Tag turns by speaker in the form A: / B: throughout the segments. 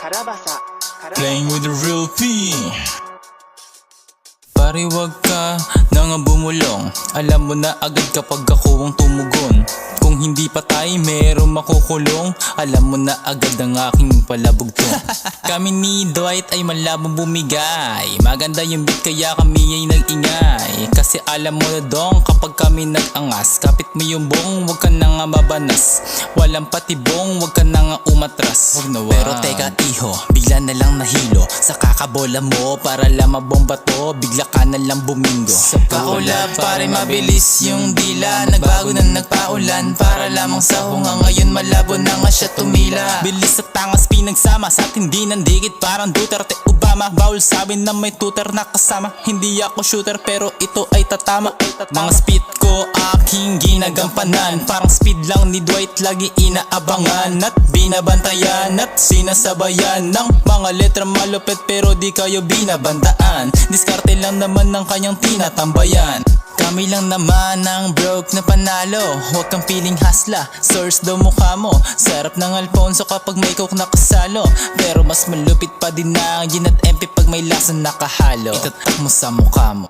A: Playing with the real P. Pare wag ka nang bumulong. Alam mo na agad kapag ako ang tumugon. Kung hindi patay, merong makukulong. Alam mo na agad ang aking palabugtong. Kami ni Dwight ay malabong bumigay. Maganda yung beat kaya kami ay nag-ingay. Kasi alam mo na dong kapag kami nag-angas. Kapit mo yung bong, wag ka na nga mabanas. Walang patibong, wag ka na nga umatras. Pero teka iho, bigla na lang nahilo. Sa kakabola mo para lang mabomba to. Bigla ka na lang bumingo. Sa pakulab pare mabilis yung dila. Nagbago na nagpaulan para lamang sa hunga. Ngayon malabo na nga siya tumila. Bilis sa tangas pinagsama sa tindi ng dikit. Parang Duterte Obama. Bawal sabi na may tutor na kasama. Hindi ako shooter pero ito ay tatama. Mga speed ko aking ginagampanan. Parang speed lang ni Dwight lagi inaabangan. At binabantayan at sinasabayan ng mga letra malupit pero di kayo binabandaan. Diskarte lang naman ng kanyang tinatambayan. Kami lang naman ang broke na panalo. Huwag kang piling hasla, source daw mukha mo. Sarap ng Alfonso kapag may coke na kasalo. Pero mas malupit pa din ang gin at MP pag may lasa nakahalo. Itatak mo sa mukha mo.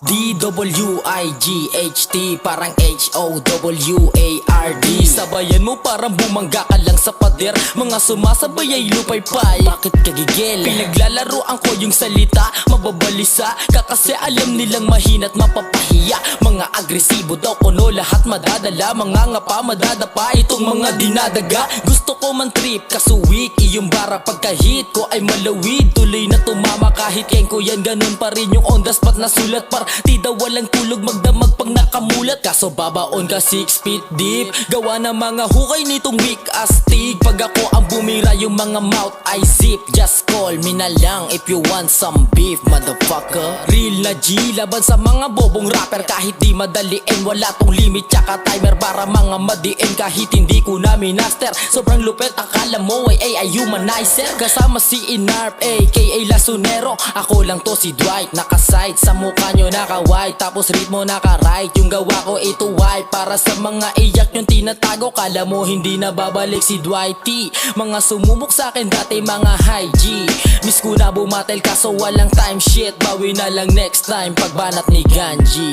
B: D-W-I-G-H-T parang H-O-W-A-R-D. Sabayan mo parang bumangga ka lang sa pader. Mga sumasabay ay lupay-pay. Bakit kagigil? Pinaglalaroan ko yung salita, mababalisa ka kasi alam nilang mahina't mapapahiya. Mga agresibo daw kuno lahat madadala. Mga ngapa madadapa itong mga dinadaga. Gusto ko man trip kaso weak iyong bara. Pagka-hit ko ay malawid, tuloy na tumama kahit keng ko yan. Ganun pa rin yung on the spot na sulat par tida walang tulog magdamag pag nakamulat. Kaso babaon ka 6 feet deep. Gawa ng mga hukay nitong weak astig. Pag ako ang bumira yung mga mouth I zip. Just call me na lang if you want some beef motherfucker. Real na G laban sa mga bobong rapper. Kahit di madaliin wala tong limit tsaka timer. Para mga madiin kahit hindi ko na minaster. Sobrang lupet akala mo ay humanizer. Kasama si Inarp aka Lasunero. Ako lang to si Dwight. Nakasight sa mukha nyo naka-white. Tapos ritmo naka-right. Yung gawa ko ito white. Para sa mga iyak yung tinatago. Kala mo hindi na babalik si Dwight T. Mga sumubok sa akin dati mga high G. Miss ko na bumatel kaso walang time shit. Bawi na lang next time pagbanat ni Ganji.